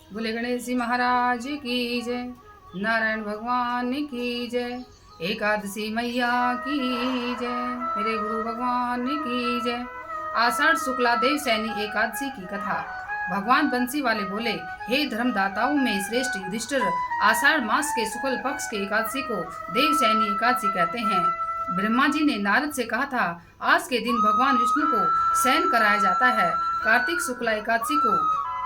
बोले गणेश जी महाराज की जय, नारायण भगवान की जय, एकादशी मैया की जय, मेरे गुरु भगवान की जय। आषाढ़ शुक्ला देव सैनी एकादशी की कथा। भगवान बंसी वाले बोले, हे धर्मदाताओं में श्रेष्ठ युधिष्ठिर, आषाढ़ मास के शुक्ल पक्ष के एकादशी को देव सैनी एकादशी कहते हैं। ब्रह्मा जी ने नारद से कहा था, आज के दिन भगवान विष्णु को शयन कराया जाता है। कार्तिक शुक्ला एकादशी को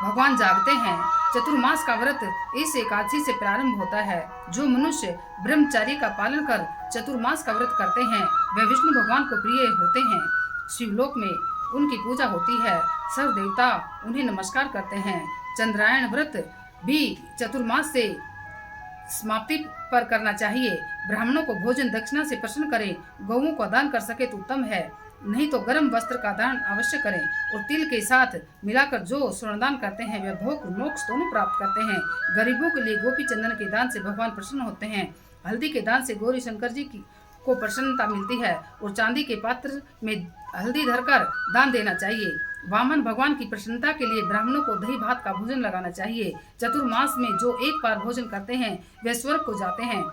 भगवान जागते हैं। चतुर्मास का व्रत इस एकादशी से प्रारंभ होता है। जो मनुष्य ब्रह्मचर्य का पालन कर चतुर्मास का व्रत करते हैं वे विष्णु भगवान को प्रिय होते हैं। शिवलोक में उनकी पूजा होती है। सर्व देवता उन्हें नमस्कार करते हैं। चंद्रायण व्रत भी चतुर्मास से समाप्ति पर करना चाहिए। ब्राह्मणों को भोजन दक्षिणा से प्रसन्न करें। गौओं को दान कर सके तो उत्तम है, नहीं तो गर्म वस्त्र का दान अवश्य करें। और तिल के साथ मिलाकर जो स्वर्णदान करते हैं वे भोग मोक्ष दोनों प्राप्त करते हैं। गरीबों के लिए गोपी चंदन के दान से भगवान प्रसन्न होते हैं। हल्दी के दान से गौरी शंकर जी को प्रसन्नता मिलती है और चांदी के पात्र में हल्दी धरकर दान देना चाहिए। वामन भगवान की प्रसन्नता के लिए ब्राह्मणों को दही भात का भोजन लगाना चाहिए। चतुर्मास में जो एक बार भोजन करते हैं वे स्वर्ग को जाते हैं।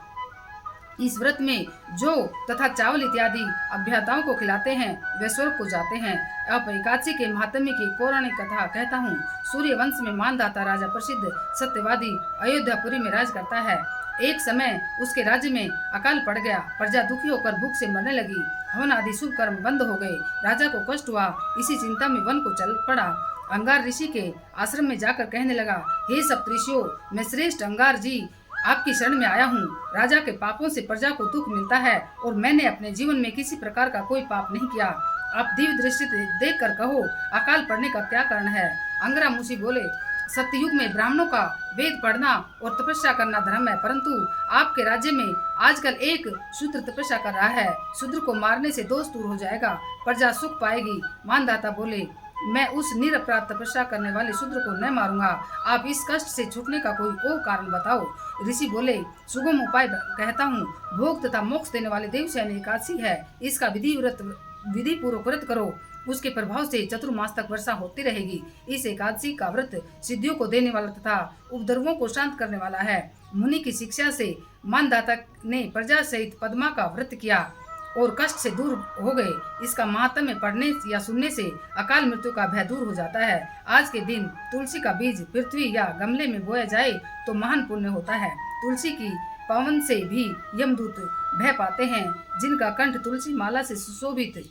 इस व्रत में जो तथा चावल इत्यादि अभ्याताओं को खिलाते हैं वे स्वर्ग को जाते हैं। अब एकादशी के महात्म्य की पौराणिक कथा कहता हूँ। सूर्य वंश में मानदाता राजा प्रसिद्ध सत्यवादी अयोध्यापुरी में राज करता है। एक समय उसके राज्य में अकाल पड़ गया। प्रजा दुखी होकर भूख से मरने लगी। हवन आदि शुभ कर्म बंद हो गए। राजा को कष्ट हुआ। इसी चिंता में वन को चल पड़ा। अंगार ऋषि के आश्रम में जाकर कहने लगा, हे सप्तऋषियों, मैं श्रेष्ठ अंगार जी आपकी शरण में आया हूँ। राजा के पापों से प्रजा को दुख मिलता है और मैंने अपने जीवन में किसी प्रकार का कोई पाप नहीं किया। आप दिव्य दृष्टि देख कर कहो, अकाल पड़ने का क्या कारण है। अंगरा मुषि बोले, सत्ययुग में ब्राह्मणों का वेद पढ़ना और तपस्या करना धर्म है, परंतु आपके राज्य में आजकल एक शूद्र तपस्या कर रहा है। शूद्र को मारने से दोष दूर हो जाएगा, प्रजा सुख पाएगी। मानदाता बोले, मैं उस निरपराध तपस्या करने वाले शूद्र को न मारूंगा। आप इस कष्ट से छूटने का कोई और कारण बताओ। ऋषि बोले, सुगम उपाय कहता हूँ। भोग तथा मोक्ष देने वाले देवसैनी एकादशी है। इसका विधि पूर्वक व्रत करो। उसके प्रभाव से चतुर्मास तक वर्षा होती रहेगी। इस एकादशी का व्रत सिद्धियों को देने वाला तथा उपद्रवों को शांत करने वाला है। मुनि की शिक्षा से मानदाता ने प्रजा सहित पद्मा का व्रत किया और कष्ट से दूर हो गए। इसका महात्म्य पढ़ने या सुनने से अकाल मृत्यु का भय दूर हो जाता है। आज के दिन तुलसी का बीज पृथ्वी या गमले में बोया जाए तो महान पुण्य होता है। तुलसी की पवन से भी यमदूत भय पाते हैं। जिनका कंठ तुलसी माला से सुशोभित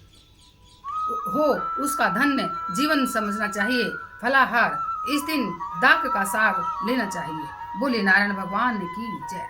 हो उसका धन्य जीवन समझना चाहिए। फलाहार इस दिन दाक का साग लेना चाहिए। बोले नारायण भगवान की जय।